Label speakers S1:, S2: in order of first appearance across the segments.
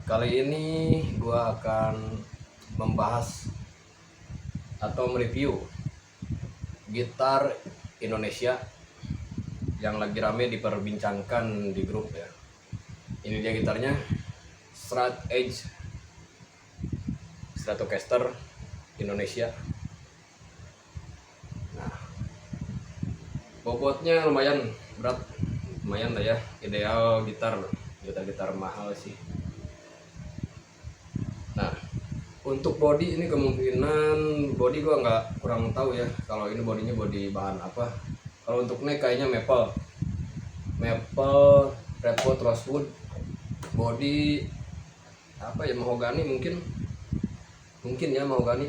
S1: Kali ini gua akan membahas atau mereview gitar Indonesia yang lagi rame diperbincangkan di grup ya. Ini dia gitarnya, Strat Edge Stratocaster Indonesia. Nah, bobotnya lumayan berat, lumayan lah ya, ideal gitar mahal sih. Nah, untuk body ini kemungkinan body gua nggak kurang tahu ya, kalau ini bodinya body bahan apa. Kalau untuk neck kayaknya maple redwood rosewood, body apa ya, mahogani mungkin ya, mahogani.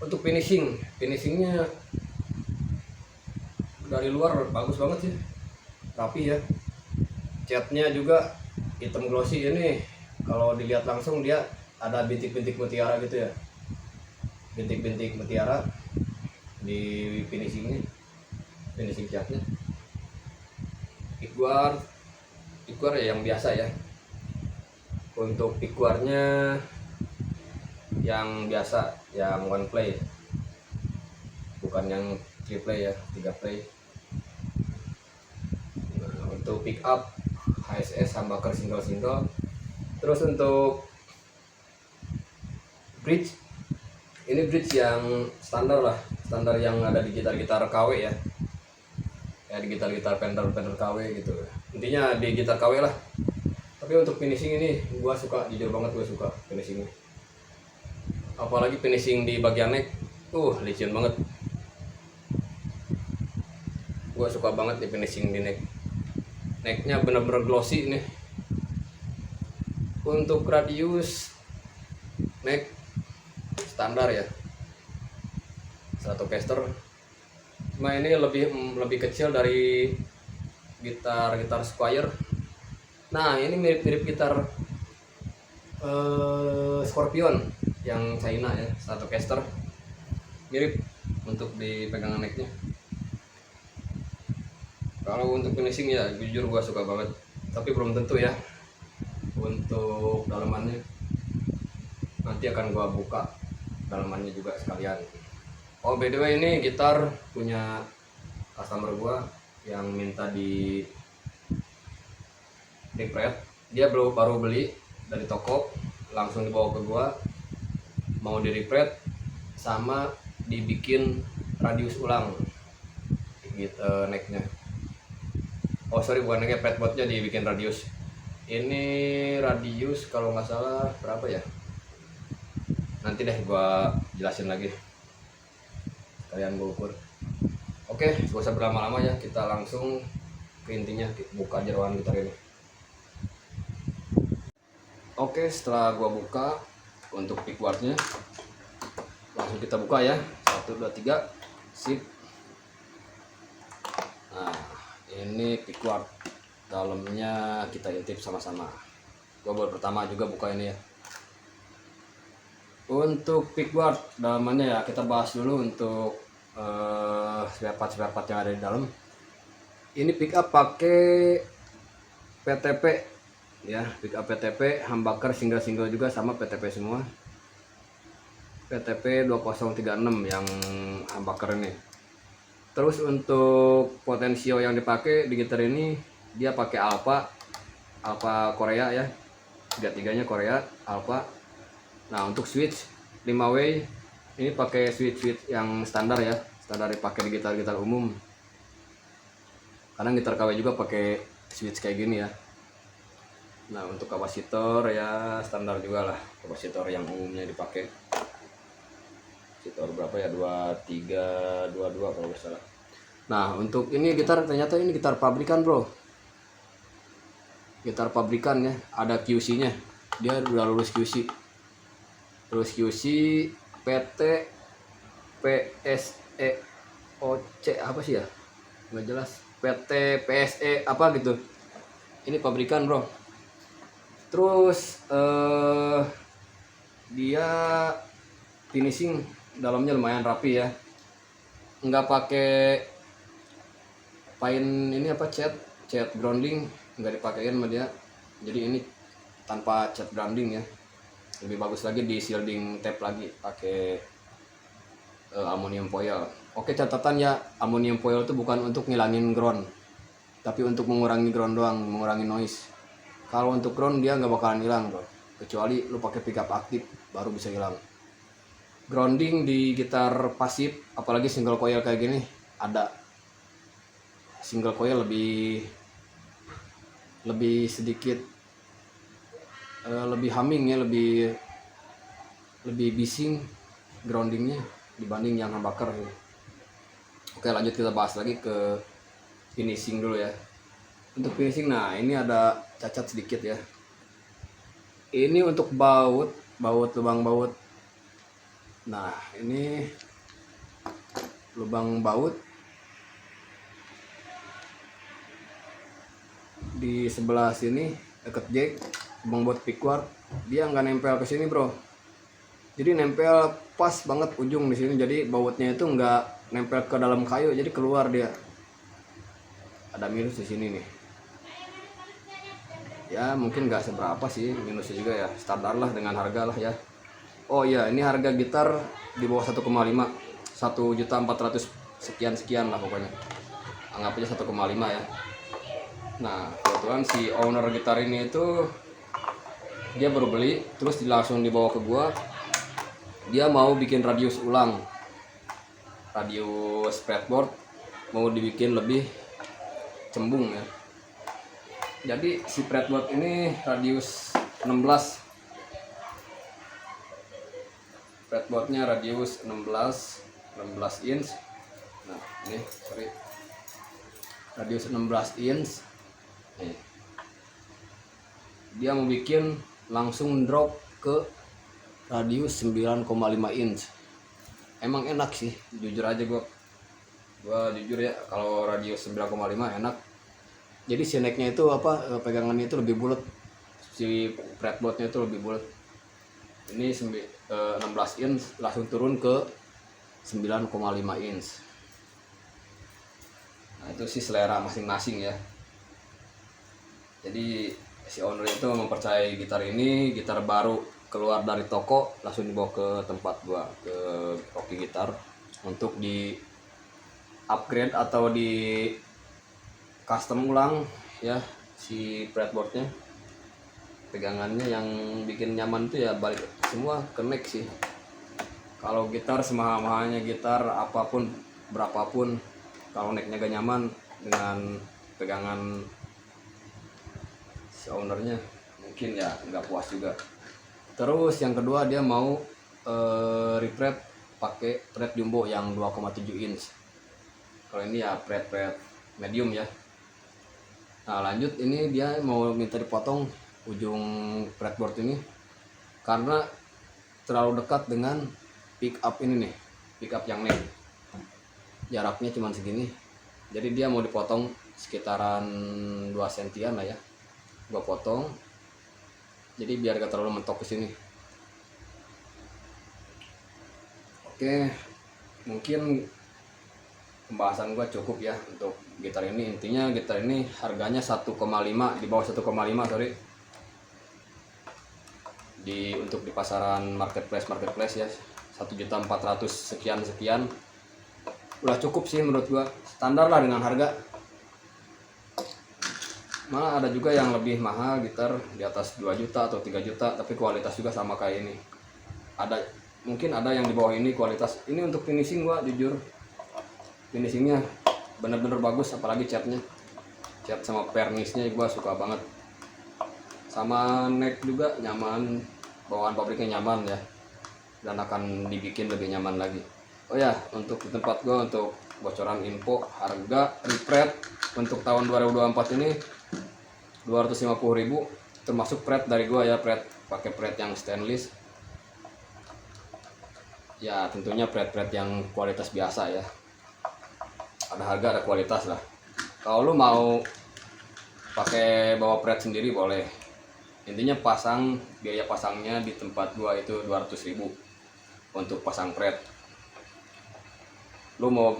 S1: Untuk finishingnya dari luar bagus banget sih, rapi ya. Catnya juga hitam glossy. Ini kalau dilihat langsung dia ada bintik-bintik mutiara gitu ya, bintik-bintik mutiara di finishing catnya. Pickguard ya yang biasa ya. Untuk pickguardnya yang biasa, yang one play, bukan yang 3 play ya, 3 play. Nah, untuk pick up HSS humbucker single. Terus untuk bridge, ini bridge yang standar yang ada di gitar-gitar KW ya, di gitar-gitar Fender KW gitu. Intinya di gitar KW lah. Tapi untuk finishing ini gua suka, jujur banget gua suka finishingnya. Apalagi finishing di bagian neck, licin banget. Gua suka banget di finishing di neck. Necknya bener-bener glossy nih. Untuk radius neck standar ya, Stratocaster. Cuma ini lebih kecil dari gitar Squier. Nah, ini mirip gitar Scorpion yang China ya, Stratocaster. Mirip untuk di pegangan necknya. Kalau untuk finishing ya jujur gua suka banget, tapi belum tentu ya untuk dalamannya. Nanti akan gua buka dalamannya juga sekalian. Oh, by the way, ini gitar punya customer gua yang minta di repret. Dia baru beli dari toko, langsung dibawa ke gua, mau di repret sama dibikin radius ulang gitu necknya. Oh sorry, bukan necknya, fretboardnya dibikin radius. Ini radius kalau nggak salah berapa ya, nanti deh gua jelasin lagi, kalian gua ukur. Oke, gak usah berlama-lama ya, kita langsung ke intinya, buka jeroan gitar ini. Oke, setelah gua buka untuk pickguardnya, langsung kita buka ya. 1, 2, 3, sip. Nah, ini pickguard, dalamnya kita intip sama-sama. Gua baru pertama juga buka ini ya. Untuk pickguard dalamannya ya, kita bahas dulu untuk spare part yang ada di dalam. Ini pickup pakai PTP ya, pickup PTP, humbucker single juga sama PTP semua. PTP 2036 yang humbucker ini. Terus untuk potensio yang dipakai di gitar ini, dia pakai Alpha Korea ya, 3-3-nya Korea Alpha. Nah, untuk switch 5-way ini pakai switch yang standar ya, standar dipakai di gitar umum. Kadang gitar KW juga pakai switch kayak gini ya. Nah, untuk kapasitor ya standar juga lah, kapasitor yang umumnya dipakai. Kapasitor berapa ya, 23, 22 kalau nggak salah. Nah, untuk ini gitar, ternyata ini gitar pabrikan bro, gitar pabrikan ya, ada QC-nya, dia udah lulus QC. Terus QC PT PSE OC apa sih ya, nggak jelas, PT PSE apa gitu. Ini pabrikan bro. Terus dia finishing dalamnya lumayan rapi ya, nggak pakai paint ini apa, cat grounding nggak dipakein sama dia. Jadi ini tanpa cat branding ya, lebih bagus lagi di shielding tape lagi pakai aluminium foil. Oke, catatan ya, aluminium foil itu bukan untuk ngilangin ground, tapi untuk mengurangi ground doang, mengurangi noise. Kalau untuk ground dia nggak bakalan hilang bro, kecuali lu pakai pickup aktif baru bisa hilang. Grounding di gitar pasif, apalagi single coil kayak gini, ada single coil lebih sedikit lebih humming ya, lebih bising groundingnya dibanding yang humbucker. Oke, lanjut kita bahas lagi ke finishing dulu ya. Untuk finishing, nah ini ada cacat sedikit ya. Ini untuk lubang baut. Nah ini lubang baut di sebelah sini deket jack, lubang baut pickguard, dia nggak nempel ke sini bro. Jadi nempel pas banget ujung di sini, jadi bautnya itu nggak nempel ke dalam kayu, jadi keluar dia. Ada minus di sini nih. Ya mungkin nggak seberapa sih minusnya juga ya, standar lah dengan harga lah ya. Oh iya, ini harga gitar di bawah 1,5, 1.400.000 sekian lah pokoknya. Anggap aja 1,5 ya. Nah kebetulan si owner gitar ini itu dia baru beli, terus langsung dibawa ke gua. Dia mau bikin radius ulang, radius fretboard mau dibikin lebih cembung ya. Jadi si fretboard ini radius 16, fretboardnya radius 16 inch. Nah ini sorry, radius 16 inch nih. Dia mau bikin langsung drop ke radius 9,5 inch. Emang enak sih, jujur aja gua jujur ya, kalau radius 9,5 enak. Jadi si necknya itu apa, pegangannya itu lebih bulat, si fretboardnya itu lebih bulat. Ini 16 inch langsung turun ke 9,5 inch. Nah itu sih selera masing-masing ya. Jadi si owner itu mempercayai gitar ini, gitar baru keluar dari toko langsung dibawa ke tempat gua, ke Rocky Gitar, untuk di upgrade atau di custom ulang ya si fretboardnya. Pegangannya yang bikin nyaman tuh ya balik semua ke neck sih. Kalau gitar semahal-mahalnya gitar apapun berapapun, kalau necknya gak nyaman dengan pegangan si ownernya, mungkin ya nggak puas juga. Terus yang kedua dia mau refret pakai fret jumbo yang 2,7 inch. Kalau ini ya fret medium ya. Nah lanjut, ini dia mau minta dipotong ujung fretboard ini karena terlalu dekat dengan pick up ini nih, pick up yang neck. Jaraknya cuma segini, jadi dia mau dipotong sekitaran 2 sentian lah ya. Gua potong jadi biar gak terlalu mentok ke sini. Oke, mungkin pembahasan gua cukup ya untuk gitar ini. Intinya gitar ini harganya 1,5, di bawah 1,5 sorry, untuk di pasaran marketplace ya, 1.400.000 sekian udah cukup sih menurut gua, standar lah dengan harga. Malah ada juga yang lebih mahal, gitar di atas 2 juta atau 3 juta tapi kualitas juga sama kayak ini. Mungkin ada yang di bawah ini kualitas. Ini untuk finishing gua jujur finishingnya bener-bener bagus, apalagi cat sama pernisnya gua suka banget. Sama neck juga nyaman, bawaan pabriknya nyaman ya, dan akan dibikin lebih nyaman lagi. Oh ya, untuk di tempat gua, untuk bocoran info harga refret untuk tahun 2024 ini 250.000, termasuk fret dari gua ya, pakai fret yang stainless ya, tentunya fret yang kualitas biasa ya. Ada harga ada kualitas lah. Kalau lu mau pakai bawa fret sendiri boleh. Intinya biaya pasangnya di tempat gua itu 200.000 untuk pasang fret. Lu mau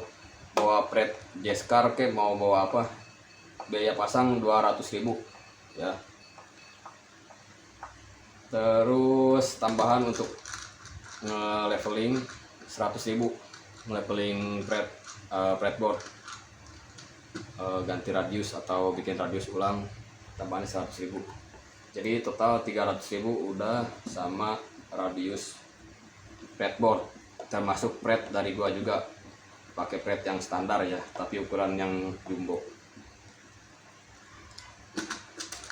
S1: bawa fret Jazzcar mau bawa apa, biaya pasang 200.000 ya. Terus tambahan untuk leveling 100.000, leveling fretboard, ganti radius atau bikin radius ulang, tambahan 100.000. Jadi total 300.000 udah sama radius fretboard, termasuk fret dari gua juga pakai fret yang standar ya, tapi ukuran yang jumbo.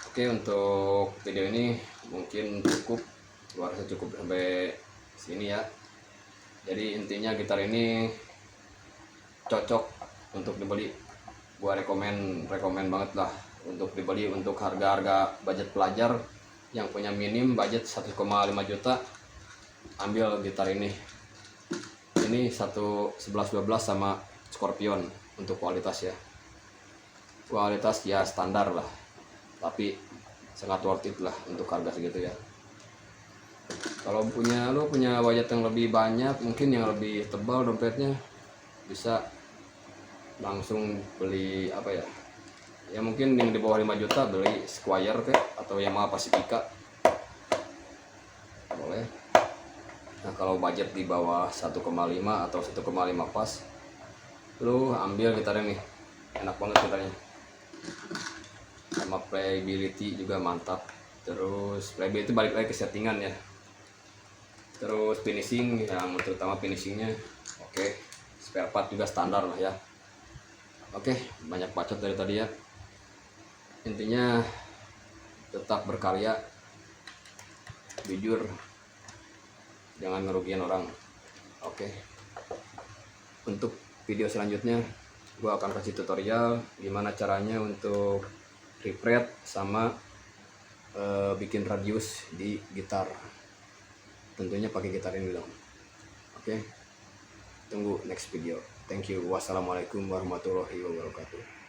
S1: Oke, untuk video ini mungkin cukup, gua rasa cukup sampai sini ya. Jadi intinya gitar ini cocok untuk dibeli, gua rekomen banget lah untuk dibeli untuk harga budget pelajar yang punya minim budget 1,5 juta. Ambil gitar ini 11-12 sama Scorpion. Untuk kualitas ya standar lah, tapi sangat worth it lah untuk harga segitu ya. Kalau lo punya budget yang lebih banyak, mungkin yang lebih tebal dompetnya, bisa langsung beli apa ya, ya mungkin yang di bawah 5 juta beli Squier atau Yamaha Pacifica boleh. Nah kalau budget di bawah 1,5 atau 1,5 pas, lu ambil gitar ini, enak banget gitarnya, sama playability juga mantap. Terus playability balik lagi ke settingan ya. Terus finishing, yang terutama finishingnya oke. Spare part juga standar lah ya. Oke, banyak bacot dari tadi ya. Intinya tetap berkarya, jujur, jangan ngerugiin orang. Oke, untuk video selanjutnya gua akan kasih tutorial gimana caranya untuk refret sama bikin radius di gitar, tentunya pakai gitar ini dong. Oke, tunggu next video. Thank you. Wassalamualaikum warahmatullahi wabarakatuh.